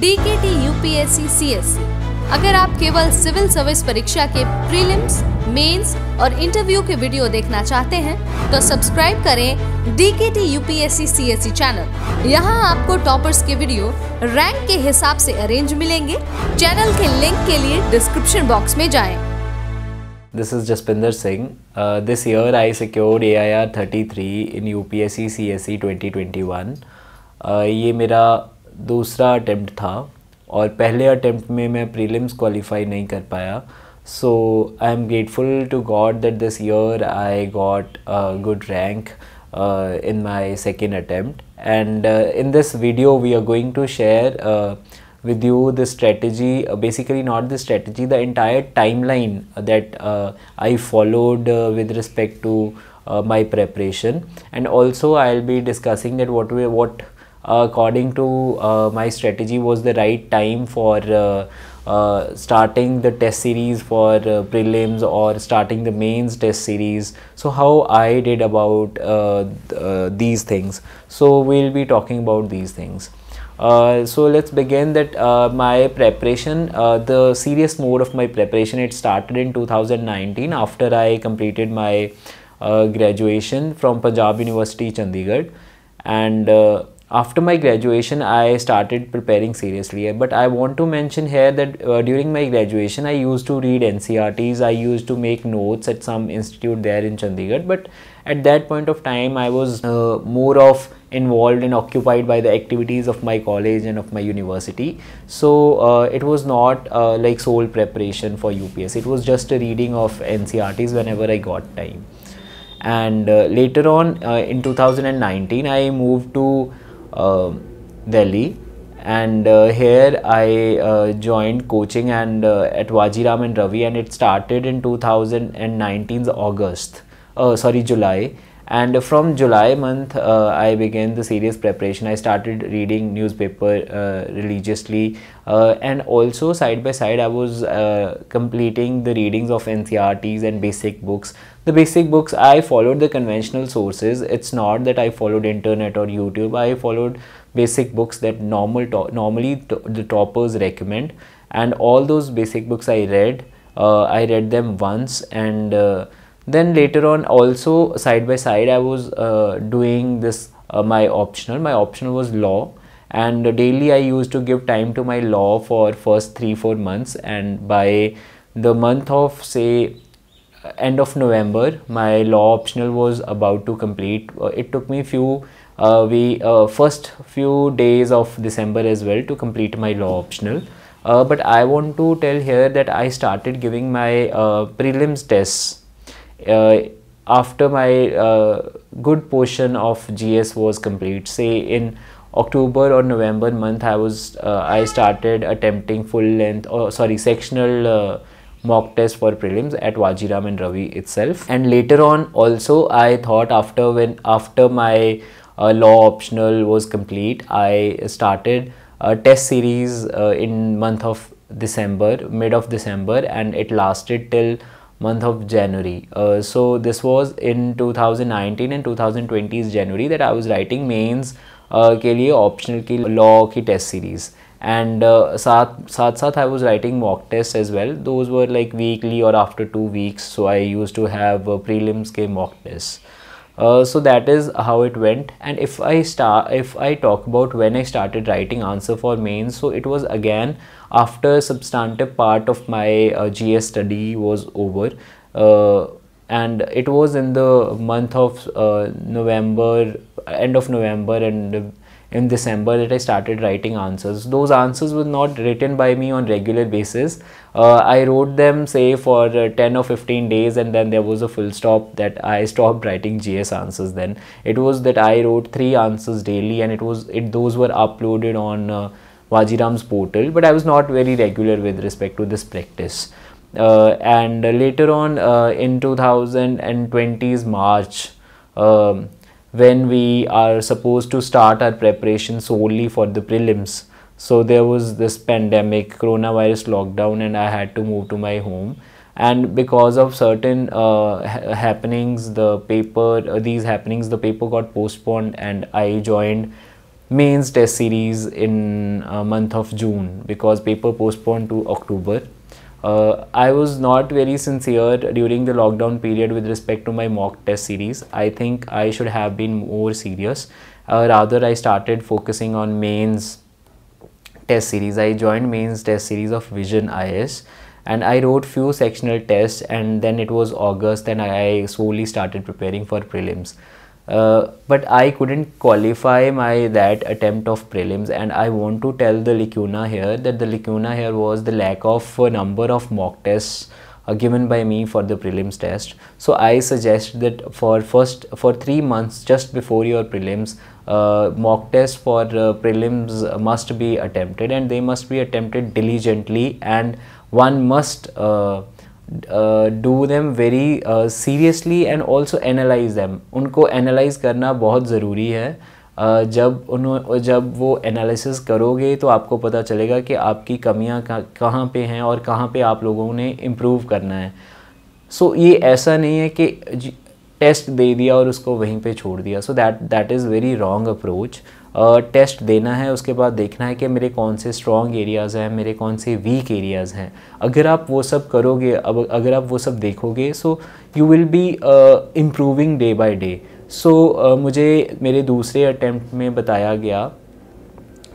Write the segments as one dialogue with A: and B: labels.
A: DKT UPSC CSE। अगर आप केवल सिविल सर्विस परीक्षा के प्रीलिम्स, मेंस और इंटरव्यू के वीडियो देखना चाहते हैं तो सब्सक्राइब करें DKT UPSC CSE चैनल। यहाँ आपको टॉपर्स के वीडियो रैंक के हिसाब से अरेंज मिलेंगे। चैनल के लिंक के लिए डिस्क्रिप्शन बॉक्स में जाएं।
B: This is Jaspinder Singh. This year I secured AIR 33 in UPSC CSE 2021. ये मेरा दूसरा अटेम्प्ट था और पहले अटेम्प्ट में मैं प्रीलिम्स क्वालिफाई नहीं कर पाया. So I am grateful to God that this year I got a good rank in my second attempt. And in this video we are going to share with you the strategy, basically not the strategy, the entire timeline that I followed with respect to my preparation. And also I'll be discussing that what according to my strategy was the right time for starting the test series for prelims or starting the mains test series. So how I did about these things. So we'll be talking about these things. So let's begin that my preparation, the serious mode of my preparation, it started in 2019 after I completed my graduation from Punjab University, Chandigarh. And after my graduation, I started preparing seriously. But I want to mention here that during my graduation, I used to read NCERTs, I used to make notes at some institute there in Chandigarh. But at that point of time, I was more of involved and occupied by the activities of my college and of my university. So it was not like sole preparation for UPS. It was just a reading of NCERTs whenever I got time. And later on in 2019, I moved to Delhi, and here I joined coaching and at Wajiram and Ravi, and it started in 2019's July. And from July month I began the serious preparation. I started reading newspaper religiously, and also side by side I was completing the readings of NCERTs and basic books. The basic books, I followed the conventional sources. It's not that I followed internet or YouTube. I followed basic books that normally the toppers recommend, and all those basic books I read them once. And then later on also side by side I was doing this my optional was law, and daily I used to give time to my law for first 3-4 months, and by the month of say end of November my law optional was about to complete. It took me first few days of December as well to complete my law optional. But I want to tell here that I started giving my prelims tests after my good portion of GS was complete. Say in October or November month I started attempting sectional mock test for prelims at Wajiram and Ravi itself. And later on also I thought after my law optional was complete, I started a test series in month of December, mid of December, and it lasted till month of January. So this was in 2019 and 2020's January that I was writing mains के लिए optional की law की test series. And साथ I was writing mock tests as well. Those were like weekly or after 2 weeks. So I used to have prelims के mock tests. So that is how it went. And if I talk about when I started writing answer for mains, so it was again after substantive part of my GS study was over, and it was in the month of November, end of November, and in December that I started writing answers. Those answers were not written by me on regular basis. I wrote them say for 10 or 15 days, and then there was a full stop that I stopped writing GS answers. Then it was that I wrote 3 answers daily, and those were uploaded on Wajiram's portal, but I was not very regular with respect to this practice. And later on in 2020's March, when we are supposed to start our preparation solely for the prelims, so there was this pandemic, coronavirus lockdown, and I had to move to my home. And because of certain happenings, the paper got postponed, and I joined mains test series in month of June because paper postponed to October. I was not very sincere during the lockdown period with respect to my mock test series. I think I should have been more serious. Rather, I started focusing on mains test series. I joined mains test series of Vision IS and I wrote few sectional tests, and then it was August and I slowly started preparing for prelims. But I couldn't qualify that attempt of prelims, and I want to tell the lacuna here that the lacuna here was the lack of a number of mock tests given by me for the prelims test. So I suggest that for 3 months just before your prelims, mock tests for prelims must be attempted, and they must be attempted diligently, and one must do them very seriously and also analyze them. उनको analyze करना बहुत ज़रूरी है. जब वो analysis करोगे तो आपको पता चलेगा कि आपकी कमियां कहाँ पे हैं और कहाँ पे आप लोगों ने इम्प्रूव करना है. सो ये ऐसा नहीं है कि टेस्ट दे दिया और उसको वहीं पे छोड़ दिया. So that is very wrong approach. Test देना है, उसके बाद देखना है कि मेरे कौन से स्ट्रॉन्ग एरियाज़ हैं, मेरे कौन से वीक एरियाज़ हैं. अगर आप वो सब करोगे, अगर आप वो सब देखोगे, so you will be improving day by day. So मुझे मेरे दूसरे अटेम्प्ट में बताया गया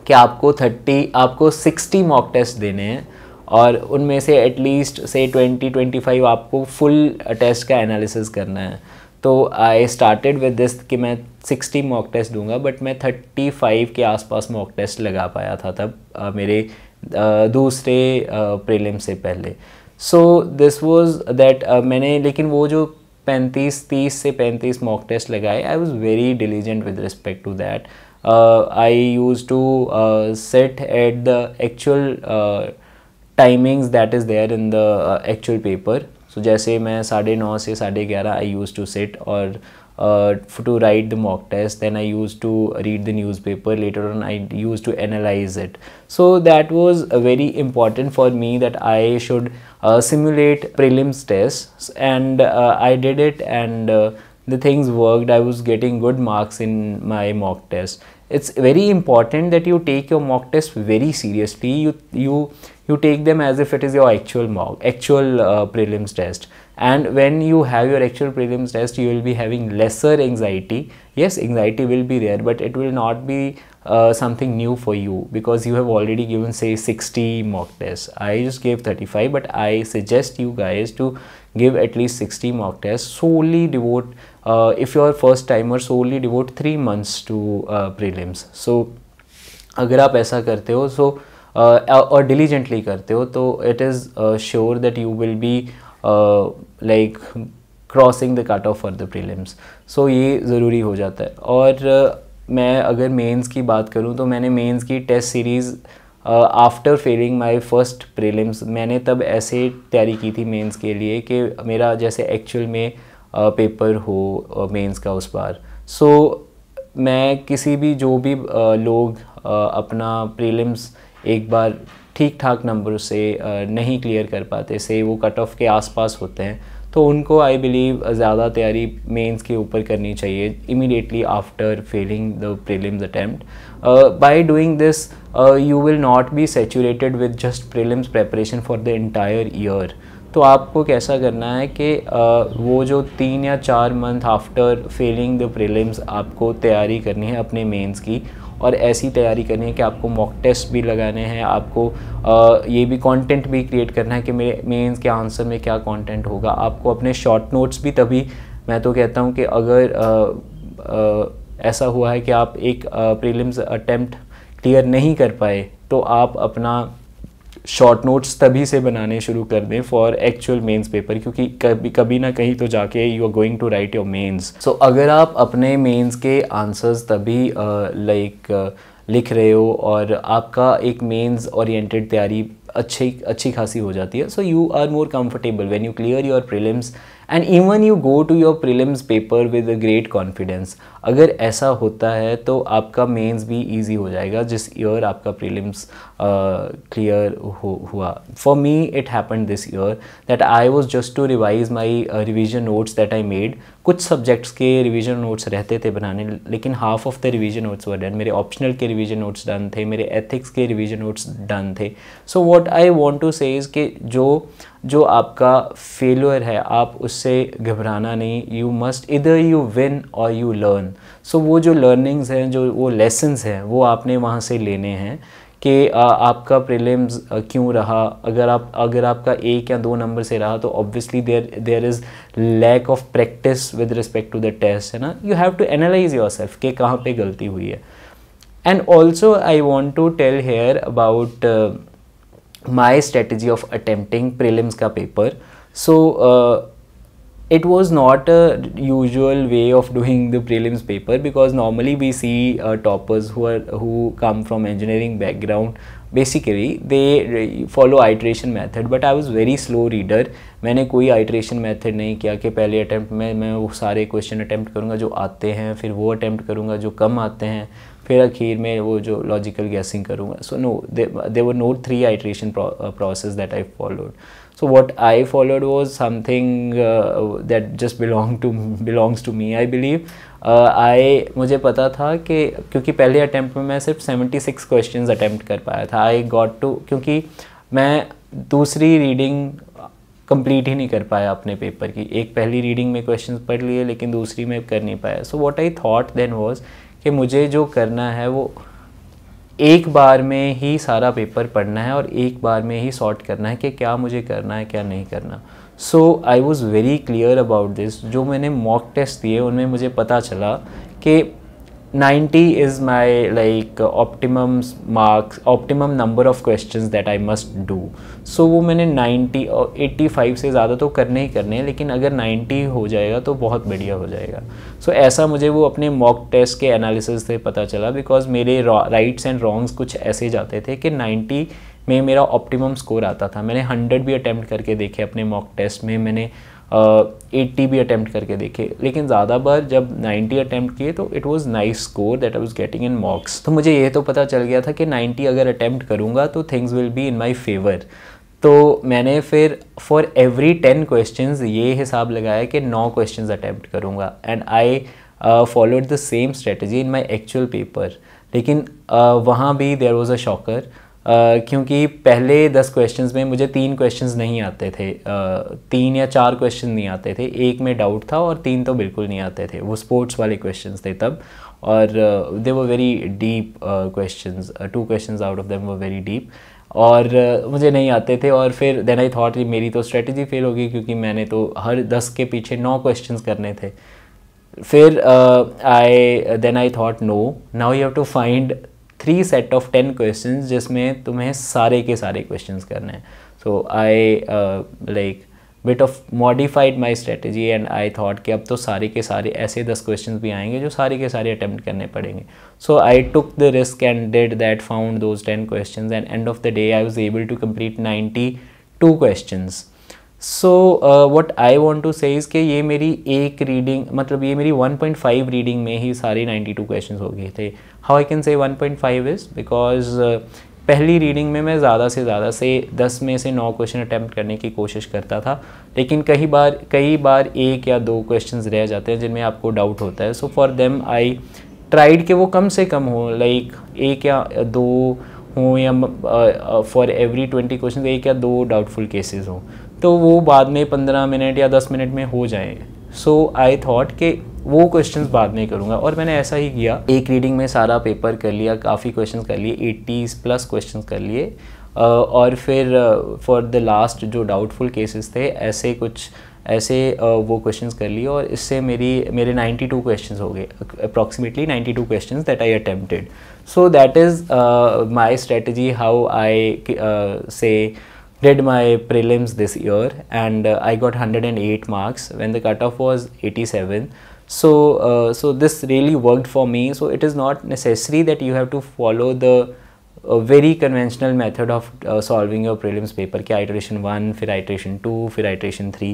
B: कि आपको 60 मॉक टेस्ट देने हैं और उनमें से एटलीस्ट से 20-25 आपको फुल टेस्ट का एनालिसिस करना है. तो आई स्टार्टेड विद दिस कि मैं 60 मॉक टेस्ट दूंगा, बट मैं 35 के आसपास मॉक टेस्ट लगा पाया था तब मेरे दूसरे प्रीलिम से पहले. सो दिस वाज दैट मैंने, लेकिन वो जो 30 से 35 मॉक टेस्ट लगाए, I was very diligent with respect to that. I used to sit at the actual timings that is there in the actual paper. So जैसे मैं 9:30 से 11:30 आई यूज टू सिट और to write the mock test. Then I used to read the newspaper. Later on I used to analyze it. So that was very important for me, that I should simulate prelims tests, and I did it, and the things worked. I was getting good marks in my mock test. It's very important that you take your mock test very seriously. You take them as if it is your actual prelims test. And when you have your actual prelims test, you will be having lesser anxiety. Yes, anxiety will be there, but it will not be something new for you, because you have already given, say, 60 mock tests. I just gave 35, but I suggest you guys to give at least 60 mock tests. Solely devote, if you are first timer, solely devote 3 months to prelims. So अगर आप ऐसा करते हो, so और diligently करते हो, तो it is sure that you will be like crossing the cut off for the prelims. So ये ज़रूरी हो जाता है. और मैं अगर मेंस की बात करूँ, तो मैंने मेंस की test series after failing my first prelims, मैंने तब ऐसे तैयारी की थी मेंस के लिए कि मेरा जैसे एक्चुअल में पेपर हो मेंस का उस बार. सो मैं किसी भी जो भी लोग अपना प्रीलिम्स एक बार ठीक ठाक नंबर से नहीं क्लियर कर पाते, से वो कट ऑफ के आसपास होते हैं, तो उनको आई बिलीव ज़्यादा तैयारी मेंस के ऊपर करनी चाहिए immediately after failing the prelims attempt. By doing this you will not be saturated with just prelims preparation for the entire year. तो आपको कैसा करना है कि वो जो 3 या 4 month after failing the prelims आपको तैयारी करनी है अपने मेंस की, और ऐसी तैयारी करनी है कि आपको मॉक टेस्ट भी लगाने हैं, आपको ये भी कंटेंट भी क्रिएट करना है कि मेरे मेंस के आंसर में क्या कंटेंट होगा. आपको अपने शॉर्ट नोट्स भी, तभी मैं तो कहता हूँ कि अगर ऐसा हुआ है कि आप एक प्रीलिम्स अटेम्प्ट क्लियर नहीं कर पाए, तो आप अपना शॉर्ट नोट्स तभी से बनाने शुरू कर दें फॉर एक्चुअल मेंस पेपर, क्योंकि कभी ना कहीं तो जाके you are going to write your mains. So अगर आप अपने मेंस के आंसर्स तभी लिख रहे हो और आपका एक मेंस ओरिएंटेड तैयारी अच्छी खासी हो जाती है, so you are more comfortable when you clear your prelims and even you go to your prelims paper with a great confidence. अगर ऐसा होता है तो आपका मेंस भी इजी हो जाएगा जिस ईयर आपका प्रीलिम्स क्लियर हुआ। For me it happened this year that I was just to revise my revision notes that I made. कुछ सब्जेक्ट्स के रिवीजन नोट्स रहते थे बनाने, लेकिन half of the revision notes were done. मेरे optional के revision notes done थे, मेरे एथिक्स के रिवीजन नोट्स डन थे। So what I want to say is कि जो आपका फेलियर है आप उससे घबराना नहीं। यू मस्ट इधर यू विन और यू लर्न। सो वो जो लर्निंग्स हैं, जो वो लेसन्स हैं, वो आपने वहाँ से लेने हैं कि आपका प्रीलिम्स क्यों रहा। अगर आपका 1 या 2 नंबर से रहा तो obviously there is lack of practice with respect to the test, है ना। You have to analyse yourself कि कहाँ पे गलती हुई है। And also I want to tell here about my strategy of attempting prelims का पेपर। So it was not a usual way of doing the prelims paper, because normally we see toppers who come from engineering background, basically they follow iteration method, but I was very slow reader. मैंने कोई iteration method नहीं किया कि पहले attempt में मैं वो सारे question attempt करूँगा जो आते हैं, फिर वो attempt करूँगा जो कम आते हैं, फिर आखिर में वो जो logical guessing करूँगा. So no, there were no 3 iteration process that I followed. So what I followed was something that just belongs to me, I believe. मुझे पता था कि क्योंकि पहले अटैम्प्ट में मैं सिर्फ 76 क्वेश्चंस अटैम्प्ट कर पाया था. आई गॉट टू, क्योंकि मैं दूसरी रीडिंग कंप्लीट ही नहीं कर पाया अपने पेपर की. एक पहली रीडिंग में क्वेश्चंस पढ़ लिए लेकिन दूसरी में कर नहीं पाया. So what I thought then was कि मुझे जो करना है वो एक बार में ही सारा पेपर पढ़ना है और एक बार में ही सॉर्ट करना है कि क्या मुझे करना है क्या नहीं करना. So I was very clear about this. जो मैंने मॉक टेस्ट दिए उनमें मुझे पता चला कि 90 is my like optimum number of questions that I must do. So वो मैंने 90 और 85 से ज़्यादा तो करने ही करने हैं, लेकिन अगर 90 हो जाएगा तो बहुत बढ़िया हो जाएगा. सो ऐसा मुझे वो अपने मॉक टेस्ट के एनालिसिस से पता चला, बिकॉज मेरे राइट्स एंड रॉन्ग्स कुछ ऐसे जाते थे कि 90 में मेरा ऑप्टिमम स्कोर आता था. मैंने 100 भी अटैम्प्ट करके देखे अपने मॉक टेस्ट में, मैंने 80 भी अटैम्प्ट करके देखे, लेकिन ज़्यादा बार जब 90 अटैम्प्ट किए तो it was nice score that I was getting in मॉक्स. तो मुझे ये तो पता चल गया था कि 90 अगर अटैम्प्ट करूँगा तो things will be in my favour. तो मैंने फिर फॉर एवरी 10 क्वेश्चंस ये हिसाब लगाया कि 9 क्वेश्चंस अटैम्प्ट करूँगा. And I followed the same strategy in my actual paper. लेकिन वहाँ भी देयर वाज अ शॉकर, क्योंकि पहले 10 क्वेश्चंस में मुझे 3 क्वेश्चंस नहीं आते थे, 3 या 4 क्वेश्चन नहीं आते थे. एक में डाउट था और 3 तो बिल्कुल नहीं आते थे. वो स्पोर्ट्स वाले क्वेश्चंस थे तब, और they were very deep questions. 2 questions out of them were very deep और मुझे नहीं आते थे. और फिर देन आई थॉट मेरी तो स्ट्रेटजी फेल होगी, क्योंकि मैंने तो हर 10 के पीछे 9 क्वेश्चंस करने थे. फिर then I thought no, now you have to find 3 set of 10 questions जिसमें तुम्हें सारे के सारे क्वेश्चंस करने हैं. So I like bit of modified my strategy and I thought कि अब तो सारे के सारे ऐसे 10 क्वेश्चंस भी आएंगे जो सारे के सारे अटैम्प्ट करने पड़ेंगे. So I took the risk and did that, found those 10 questions and end of the day I was able to complete 92 questions. So what I want to say is कि ये मेरी एक रीडिंग, मतलब ये मेरी 1.5 reading में ही सारे 92 questions हो गए थे. How I can say 1.5 is because पहली रीडिंग में मैं ज़्यादा से ज़्यादा से 10 में से 9 क्वेश्चन अटैम्प्ट करने की कोशिश करता था, लेकिन कई बार 1 या 2 क्वेश्चंस रह जाते हैं जिनमें आपको डाउट होता है. So for them I tried कि वो कम से कम हो, लाइक 1 या 2 हों, या फॉर एवरी 20 क्वेश्चन 1 या 2 डाउटफुल केसेस हों, तो वो बाद में 15 मिनट या 10 मिनट में हो जाए. सो आई थॉट कि वो क्वेश्चंस बाद में करूँगा, और मैंने ऐसा ही किया. एक रीडिंग में सारा पेपर कर लिया, काफ़ी क्वेश्चंस कर लिए, 80+ क्वेश्चंस कर लिए. और फिर फॉर द लास्ट जो डाउटफुल केसेस थे ऐसे वो क्वेश्चंस कर लिए, और इससे मेरे 92 क्वेश्चंस हो गए, approximately 92 questions that I attempted. So that is my strategy how I से did my prelims this year, and I got 108 marks when the cutoff was 87. So this really worked for me. So it is not necessary that you have to follow the very conventional method of solving your prelims paper कि iteration 1 फिर iteration 2 फिर iteration 3.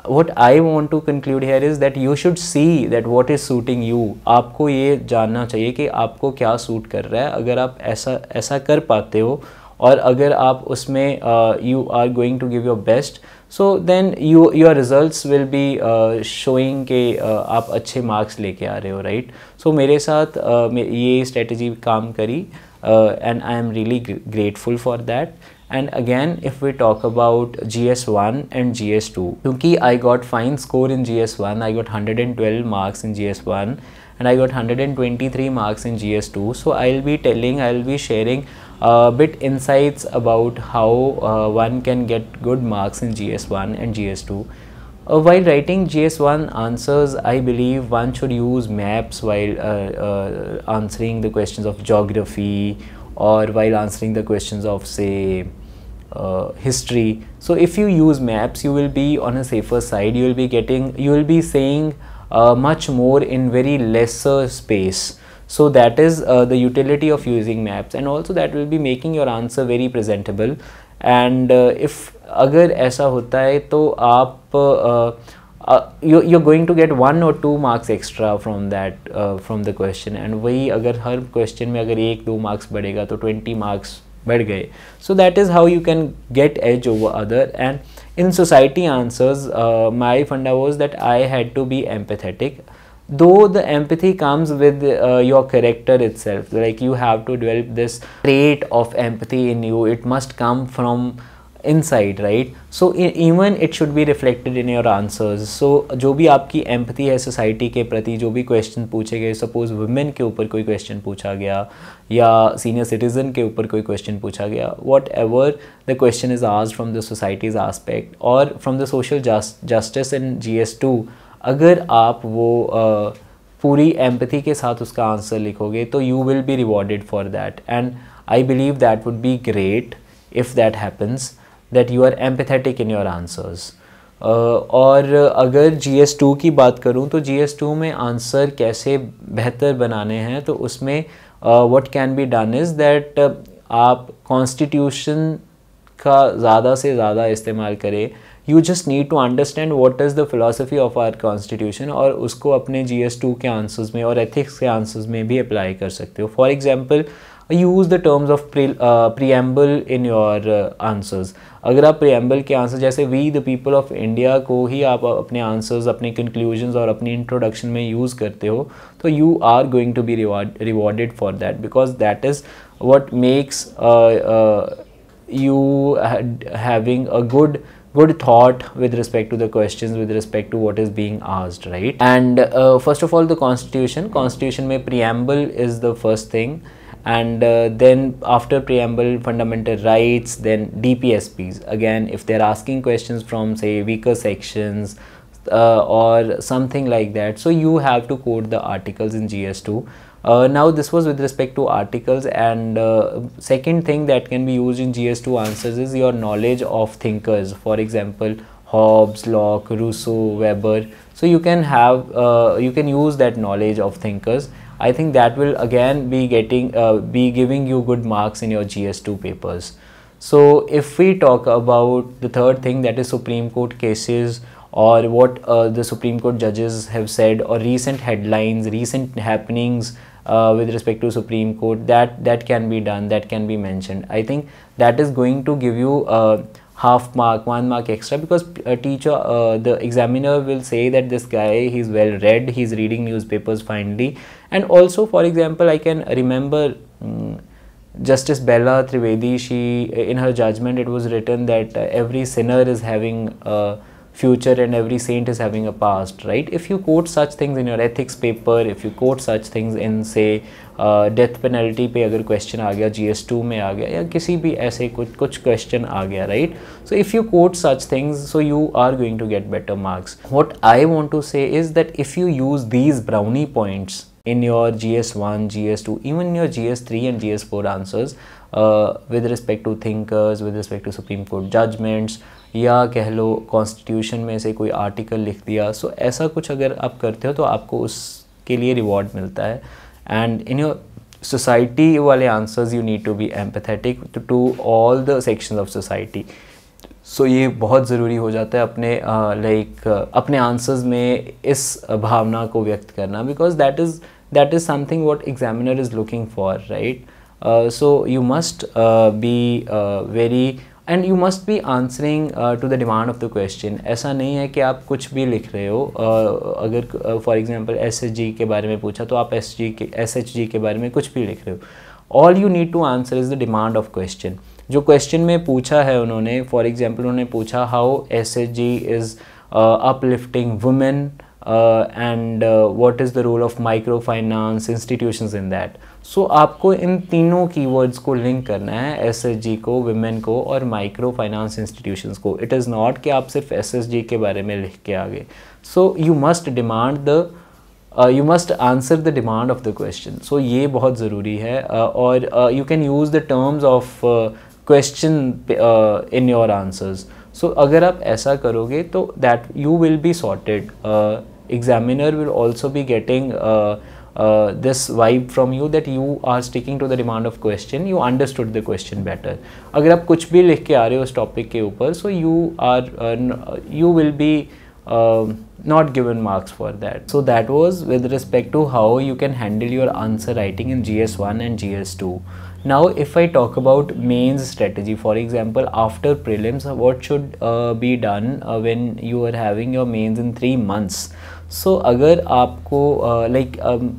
B: what I want to conclude here is that you should see that what is suiting you. आपको ये जानना चाहिए कि आपको क्या सूट कर रहा है. अगर आप ऐसा कर पाते हो और अगर आप उसमें you are going to give your best, so then your results will be showing कि आप अच्छे मार्क्स लेके आ रहे हो, right? So मेरे साथ ये स्ट्रेटजी काम करी and I am really grateful for that. And again, if we talk about GS1 and GS2, क्योंकि I got fine score in GS1, I got 112 marks in GS1 and I got 123 marks in GS2. So I'll be sharing a bit insights about how one can get good marks in GS1 and GS2. While writing GS1 answers, I believe one should use maps while answering the questions of geography or while answering the questions of, say, history. So if you use maps, you will be on a safer side. You will be saying much more in very lesser space. So that is the utility of using maps, and also that will be making your answer very presentable. And if अगर ऐसा होता है तो आप you're going to get 1 or 2 marks extra from that from the question, and वही अगर हर question में अगर 1-2 marks बढ़ेगा तो 20 marks बढ़ गए. So that is how you can get edge over other. And in society answers, my funda was that I had to be empathetic, though the empathy comes with your character itself. Like you have to develop this trait of empathy in you. It must come from inside, right? So even it should be reflected in your answers. So जो भी आपकी empathy है society के प्रति, जो भी question पूछे गए, suppose women के ऊपर कोई question पूछा गया या senior citizen के ऊपर कोई question पूछा गया, whatever the question is asked from the society's aspect or from the social justice in GS2, अगर आप वो पूरी empathy के साथ उसका आंसर लिखोगे तो you will be rewarded for that. And I believe that would be great if that happens, that you are empathetic in your answers. और अगर GS2 की बात करूँ तो GS2 में आंसर कैसे बेहतर बनाने हैं, तो उसमें what can be done is that आप कॉन्स्टिट्यूशन का ज़्यादा से ज़्यादा इस्तेमाल करें. You just need to understand what is the philosophy of our constitution और उसको अपने GS2 के आंसर्स में और ethics के आंसर्स में भी अप्लाई कर सकते हो. For example, use the terms of preamble in your answers. अगर आप preamble के आंसर जैसे we the people of India को ही आप अपने answers, अपने conclusions और अपनी introduction में use करते हो, तो you are going to be rewarded for that, because that is what makes you having a good thought with respect to the questions, with respect to what is being asked, right? And first of all, the constitution में preamble is the first thing, and then after preamble, fundamental rights, then DPSPs. Again, if they're asking questions from, say, weaker sections or something like that, so you have to quote the articles in GS2. Now this was with respect to articles, and second thing that can be used in GS2 answers is your knowledge of thinkers. For example, Hobbes, Locke, Rousseau, Weber. So you can have you can use that knowledge of thinkers. I think that will again be giving you good marks in your GS2 papers. So if we talk about the third thing, that is Supreme Court cases, or what the Supreme Court judges have said, or recent headlines, recent happenings with respect to Supreme Court, that can be done, that can be mentioned. I think that is going to give you half mark, 1 mark extra, because the examiner will say that this guy, he's well read, he's reading newspapers finely. And also, for example, I can remember Justice Bella Trivedi, in her judgment, it was written that every sinner is having a future and every saint is having a past, right? If you quote such things in your ethics paper, if you quote such things in, say, death penalty पे अगर question आ गया, GS2 में आ गया, या किसी भी ऐसे कुछ क्वेश्चन आ गया, right? So if you quote such things, so you are going to get better marks. What I want to say is that if you use these brownie points in your GS1, GS2, even in your GS3 and GS4 answers with respect to thinkers, with respect to Supreme Court judgments, या कह लो constitution में से कोई article लिख दिया, सो ऐसा कुछ अगर आप करते हो तो आपको उसके लिए रिवॉर्ड मिलता है. एंड इन योर सोसाइटी वाले answers you need to be empathetic to all the sections of society. So ये बहुत ज़रूरी हो जाता है अपने अपने आंसर्स में इस भावना को व्यक्त करना, because that is something what examiner is looking for, right. So you must be very and you must be answering to the demand of the question. ऐसा नहीं है कि आप कुछ भी लिख रहे हो. अगर फॉर एग्जांपल SHG के बारे में पूछा तो आप SHG के बारे में कुछ भी लिख रहे हो. All you need to answer is the demand of question. जो क्वेश्चन में पूछा है उन्होंने, फॉर एग्जांपल उन्होंने पूछा how SHG is uplifting women and what is the role of microfinance institutions in that. So आपको इन तीनों keywords को लिंक करना है, SHG को, women को और micro finance institutions को. It is not कि आप सिर्फ SHG के बारे में लिख के आ गए. So you must you must answer the demand of the question. So ये बहुत ज़रूरी है. और you can use the terms of question in your answers. So अगर आप ऐसा करोगे तो that you will be sorted. Examiner will also be getting this vibe from you that you are sticking to the demand of question. You understood the question better. अगर आप कुछ भी लिख के आ रहे हो उस टॉपिक के ऊपर, so you will be not given marks for that. So that was with respect to how you can handle your answer writing in GS1 and GS2. Now if I talk about mains strategy, for example after prelims, what should be done when you are having your mains in 3 months. So अगर आपको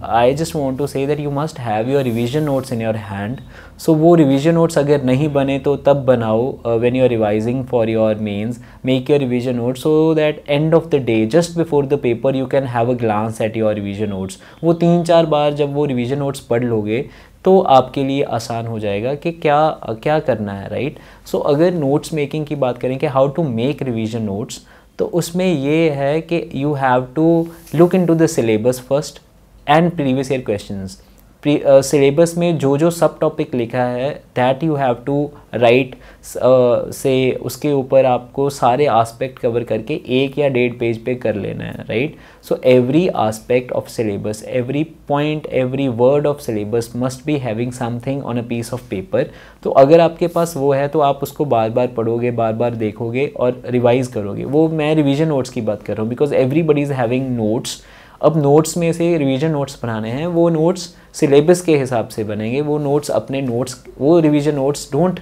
B: I just want to say that you must have your revision notes in your hand. So वो revision notes अगर नहीं बने तो तब बनाओ. When you are revising for your mains, make your revision notes so that end of the day, just before the paper, you can have a glance at your revision notes. वो 3-4 बार जब वो revision notes पढ़ लोगे तो आपके लिए आसान हो जाएगा कि क्या करना है, राइट. सो अगर नोट्स मेकिंग की बात करें कि how to make revision notes, तो उसमें ये है कि you have to look into the syllabus first and previous year questions. Syllabus में जो सब टॉपिक लिखा है that you have to write से उसके ऊपर आपको सारे आस्पेक्ट कवर करके 1 या 1.5 पेज पे कर लेना है, right. So every aspect of syllabus, every point, every word of syllabus must be having something on a piece of paper. तो अगर आपके पास वो है तो आप उसको बार बार पढ़ोगे, बार बार देखोगे और रिवाइज करोगे. वो मैं रिवीजन नोट्स की बात कर रहा हूँ, because everybody is having notes. अब नोट्स में से रिवीजन नोट्स बनाने हैं, वो नोट्स सिलेबस के हिसाब से बनेंगे. वो नोट्स अपने नोट्स, वो revision notes don't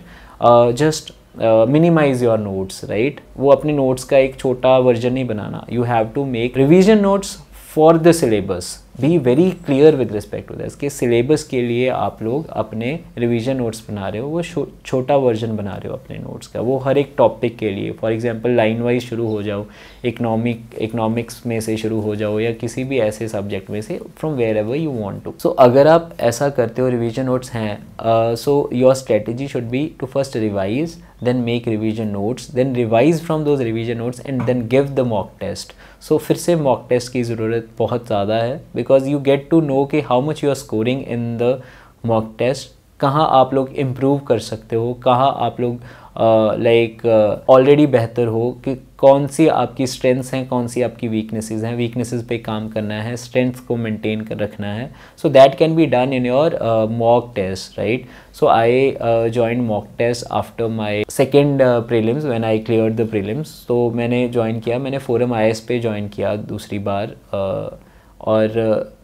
B: just minimize your notes, right. वो अपने नोट्स का एक छोटा वर्जन नहीं बनाना. You have to make revision notes for the syllabus. Be very clear with respect to this कि सिलेबस के लिए आप लोग अपने रिवीजन नोट्स बना रहे हो, वो छोटा वर्जन बना रहे हो अपने नोट्स का, वो हर एक टॉपिक के लिए. फॉर एग्जांपल लाइन वाइज शुरू हो जाओ, इकोनॉमिक्स में से शुरू हो जाओ या किसी भी ऐसे सब्जेक्ट में से, from wherever you want to. So अगर आप ऐसा करते हो, रिवीजन नोट्स हैं, so your strategy should be to first revise, then make revision notes, then revise from those revision notes and then give the mock test. So फिर से mock test की ज़रूरत बहुत ज़्यादा है, because you get to know कि how much you are scoring in the mock test, कहाँ आप लोग improve कर सकते हो, कहाँ आप लोग ऑलरेडी बेहतर हो, कि कौन सी आपकी स्ट्रेंथ्स हैं, कौन सी आपकी वीकनेसेस हैं. वीकनेसेस पे काम करना है, स्ट्रेंथ्स को मेंटेन कर रखना है. So that can be done in your mock test, right. So I join mock test after my second prelims when I clear the prelims. तो मैंने ज्वाइन किया, मैंने फोरम IS पे ज्वाइन किया दूसरी बार. और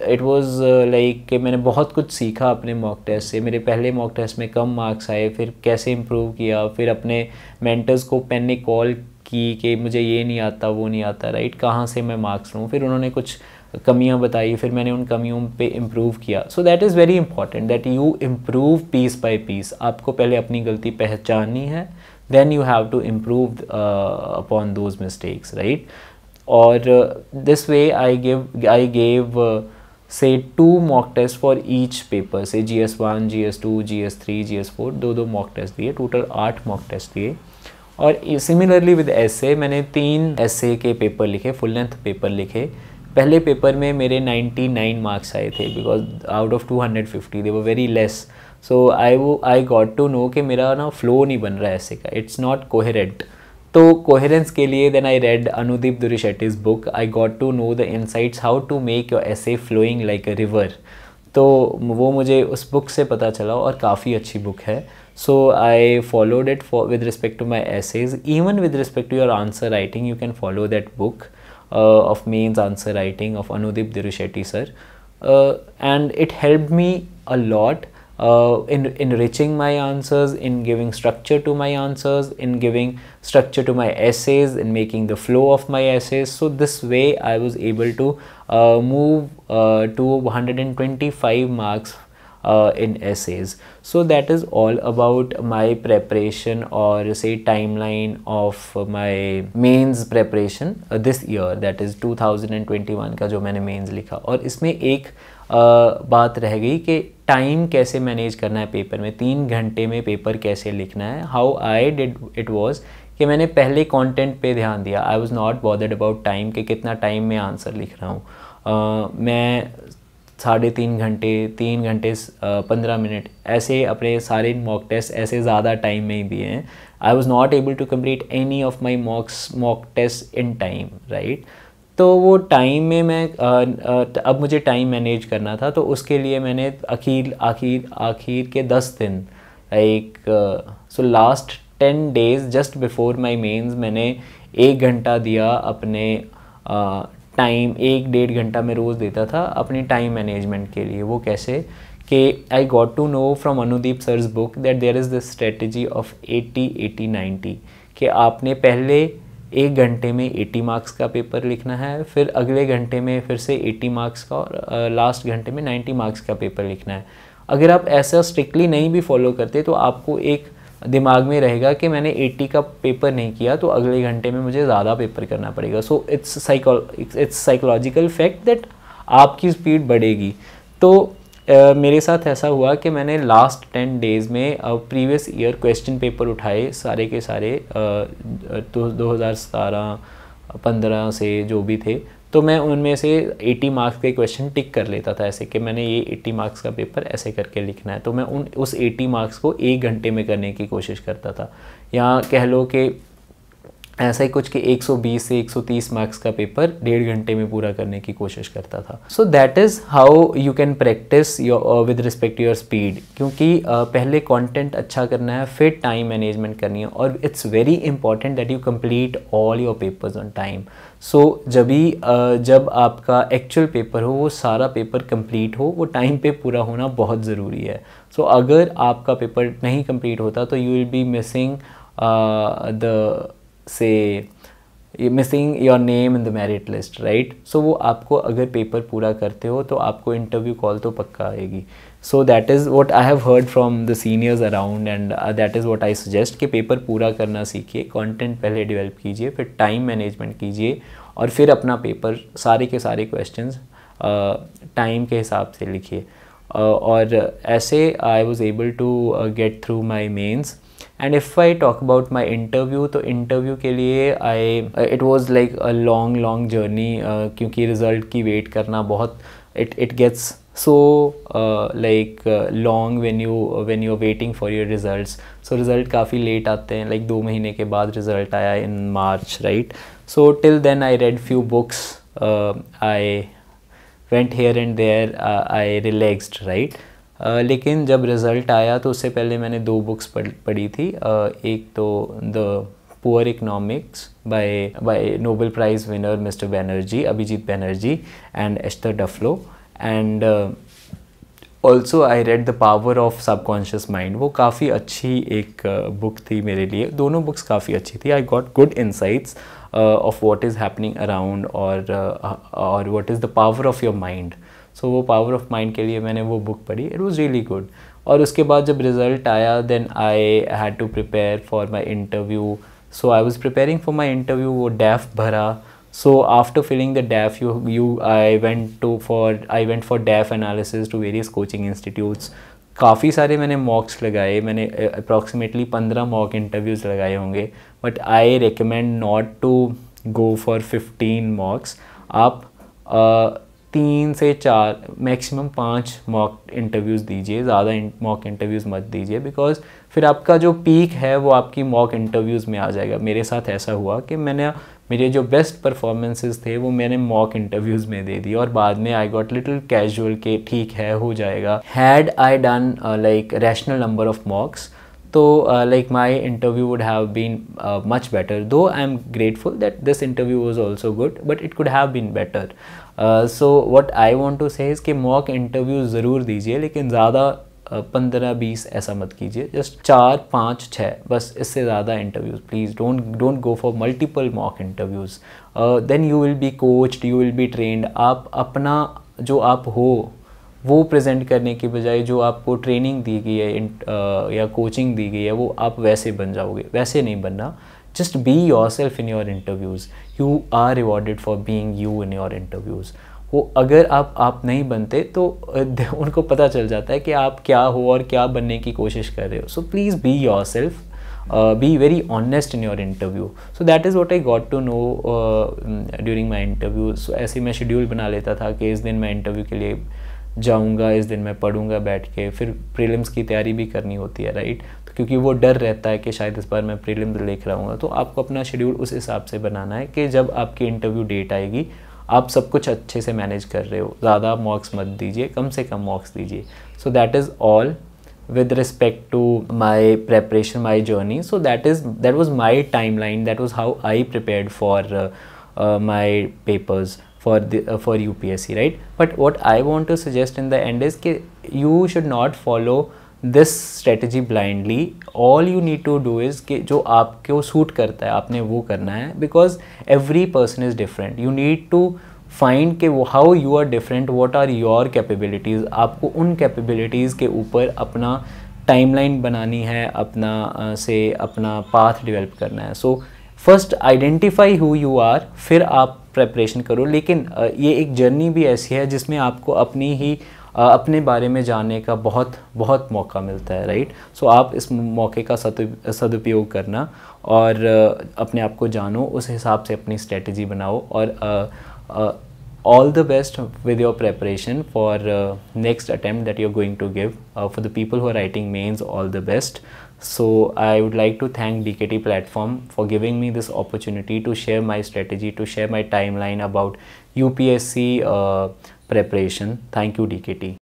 B: इट वॉज़ लाइक कि मैंने बहुत कुछ सीखा अपने मॉक टेस्ट से. मेरे पहले मॉक टेस्ट में कम मार्क्स आए, फिर कैसे इम्प्रूव किया, फिर अपने मेंटर्स को पेन कॉल की कि मुझे ये नहीं आता, वो नहीं आता, राइट, कहाँ से मैं मार्क्स लूँ. फिर उन्होंने कुछ कमियाँ बताई, फिर मैंने उन कमियों पे इम्प्रूव किया. So that is very important that you improve piece by piece. आपको पहले अपनी गलती पहचाननी है, then you have to improve upon those mistakes, right. और this way I gave say 2 mock tests for each paper, say GS1, GS2, GS3, GS4, दो mock test दिए, total 8 mock test दिए. और सिमिलरली विद essay मैंने 3 essay के paper लिखे, full length paper लिखे. पहले पेपर में मेरे 99 मार्क्स आए थे, because out of 250 they were very less. So I got to know कि मेरा ना फ्लो नहीं बन रहा है essay का, इट्स नॉट कोहेरेंट. तो कोहेरेंस के लिए then I read Anudeep Durishetty's book. I got to know the insights how to make your essay flowing like a river. तो वो मुझे उस बुक से पता चला और काफ़ी अच्छी बुक है. So I followed it with respect to my essays. Even with respect to your answer writing, you can follow that book of mains answer writing of Anudip Dirushetty sir, and it helped me a lot in enriching my answers, in giving structure to my answers, in giving structure to my essays, in making the flow of my essays. So this way I was able to move to 125 marks in essays. So that is all about my preparation, or say timeline of my mains preparation this year, that is 2021 का जो मैंने mains लिखा. और इसमें एक बात रह गई कि टाइम कैसे मैनेज करना है पेपर में, 3 घंटे में पेपर कैसे लिखना है. How I did it was कि मैंने पहले कंटेंट पे ध्यान दिया. I was not bothered about time कि कितना टाइम में आंसर लिख रहा हूँ. मैं 3.5 घंटे 3 घंटे 15 मिनट ऐसे अपने सारे मॉक टेस्ट ऐसे ज़्यादा टाइम में ही दिए हैं. I was not able to complete any of my mock test in time, right. तो वो टाइम में मैं अब मुझे टाइम मैनेज करना था, तो उसके लिए मैंने आखिर के 10 दिन so last 10 days just before my mains मैंने 1 घंटा दिया अपने टाइम. 1-1.5 घंटा मैं रोज़ देता था अपनी टाइम मैनेजमेंट के लिए. वो कैसे कि I got to know from Anudeep sir's book that there is this strategy of 80-80-90 कि आपने पहले 1 घंटे में 80 मार्क्स का पेपर लिखना है, फिर अगले घंटे में फिर से 80 मार्क्स का, और लास्ट घंटे में 90 मार्क्स का पेपर लिखना है. अगर आप ऐसा स्ट्रिक्टली नहीं भी फॉलो करते तो आपको एक दिमाग में रहेगा कि मैंने 80 का पेपर नहीं किया तो अगले घंटे में मुझे ज़्यादा पेपर करना पड़ेगा. So it's psychological fact that आपकी स्पीड बढ़ेगी. तो मेरे साथ ऐसा हुआ कि मैंने लास्ट 10 days में प्रीवियस ईयर क्वेश्चन पेपर उठाए सारे के सारे, 2017-15 से जो भी थे, तो मैं उनमें से 80 मार्क्स के क्वेश्चन टिक कर लेता था ऐसे कि मैंने ये 80 मार्क्स का पेपर ऐसे करके लिखना है. तो मैं उस 80 मार्क्स को 1 घंटे में करने की कोशिश करता था. या कह लो कि ऐसा ही कुछ कि 120 से 130 मार्क्स का पेपर 1.5 घंटे में पूरा करने की कोशिश करता था. So that is how you can practise your with respect to your speed. क्योंकि पहले कंटेंट अच्छा करना है, फिर टाइम मैनेजमेंट करनी है, और it's very important that you complete all your papers on time. So जब आपका एक्चुअल पेपर हो, वो सारा पेपर कंप्लीट हो, वो टाइम पे पूरा होना बहुत ज़रूरी है. सो अगर आपका पेपर नहीं कंप्लीट होता तो you will be missing missing your name in the merit list, right. So वो आपको अगर पेपर पूरा करते हो तो आपको इंटरव्यू कॉल तो पक्का आएगी. सो that is what I have heard from the seniors around, and that is what I suggest कि पेपर पूरा करना सीखिए, कंटेंट पहले डेवलप कीजिए, फिर टाइम मैनेजमेंट कीजिए, और फिर अपना पेपर सारे के सारे क्वेश्चंस टाइम के हिसाब से लिखिए. और ऐसे I was able to get through my mains. And if I talk about my interview, तो इंटरव्यू के लिए it was like a long journey, क्योंकि रिज़ल्ट की वेट करना बहुत it gets so like long when you are waiting for your results. So result काफ़ी late आते हैं, लाइक 2 महीने के बाद रिज़ल्ट आया in March, right. So till then I read few books, I went here and there, I relaxed, right. लेकिन जब result आया तो उससे पहले मैंने 2 बुक्स पढ़ी थी. एक तो the poor economics by Nobel prize winner mister Banerjee, Abhijit Banerjee, and Esther Duflo. And also I read the power of subconscious mind. वो काफ़ी अच्छी एक बुक थी मेरे लिए. दोनों बुक्स काफ़ी अच्छी थी. I got good insights of what is happening around, और what is the power of your mind. So वो पावर ऑफ माइंड के लिए मैंने वो बुक पढ़ी. It was really good. और उसके बाद जब रिज़ल्ट आया, then I had to prepare for my interview. So I was preparing for my interview. वो डैफ भरा. So after filling the DAF I went for DAF analysis to various coaching institutes. काफ़ी सारे मैंने मॉक्स लगाए. मैंने approximately 15 mock interviews लगाए होंगे. But I recommend not to go for 15 mocks. आप 3 से 4 मैक्सिमम 5 मॉक इंटरव्यूज़ दीजिए, ज़्यादा मॉक इंटरव्यूज़ मत दीजिए, बिकॉज फिर आपका जो पीक है वो आपकी मॉक इंटरव्यूज़ में आ जाएगा. मेरे साथ ऐसा हुआ कि मेरे जो बेस्ट परफॉर्मेंसेस थे वो मैंने मॉक इंटरव्यूज़ में दे दी, और बाद में आई गॉट लिटिल कैजुअल के ठीक है हो जाएगा. Had I done like rational number of मॉक्स, तो like my interview would have been much better, though I am grateful that this interview was also good, but it could have been better. So what I want to say is कि mock interview ज़रूर दीजिए, लेकिन ज़्यादा 15-20 ऐसा मत कीजिए, just 4-5-6 बस, इससे ज़्यादा interviews please don't go for multiple mock interviews. Then you will be coached, you will be trained. आप अपना जो आप हो वो प्रेजेंट करने की बजाय जो आपको ट्रेनिंग दी गई है या कोचिंग दी गई है वो आप वैसे बन जाओगे. वैसे नहीं बनना. Just be yourself in your interviews. You are rewarded for being you in your interviews. वो अगर आप नहीं बनते तो उनको पता चल जाता है कि आप क्या हो और क्या बनने की कोशिश कर रहे हो. So please be your self, be very honest in your interview. So that is what I got to know during my interview. So ऐसे मैं शेड्यूल बना लेता था कि इस दिन मैं इंटरव्यू के लिए जाऊंगा, इस दिन मैं पढ़ूंगा बैठ के. फिर प्रीलिम्स की तैयारी भी करनी होती है, राइट. तो क्योंकि वो डर रहता है कि शायद इस बार मैं प्रीलिम्स लिख रहा हूँ, तो आपको अपना शेड्यूल उस हिसाब से बनाना है कि जब आपकी इंटरव्यू डेट आएगी आप सब कुछ अच्छे से मैनेज कर रहे हो. ज़्यादा मॉक्स मत दीजिए, कम से कम मॉक्स दीजिए. सो that is all with respect to my preparation, my journey. So that was my timeline. That was how I prepared for my papers for UPSC, right? But what I want to suggest in the end is that you should not follow this strategy blindly. All you need to do is कि जो आपको suit करता है आपने वो करना है, because every person is different. You need to find के वो how you are different, what are your capabilities. आपको उन कैपेबिलिटीज़ के ऊपर अपना टाइमलाइन बनानी है, अपना पाथ डेवलप करना है. So first identify who you are, फिर आप प्रेपरेशन करो. लेकिन ये एक जर्नी भी ऐसी है जिसमें आपको अपने बारे में जानने का बहुत बहुत मौका मिलता है, राइट. सो आप इस मौके का सदुपयोग करना और अपने आप को जानो, उस हिसाब से अपनी स्ट्रेटजी बनाओ. और all the best with your preparation for next attempt that you're going to give. For the people who are writing mains, all the best. So I would like to thank DKT platform for giving me this opportunity to share my strategy, to share my timeline about UPSC preparation. Thank you, DKT.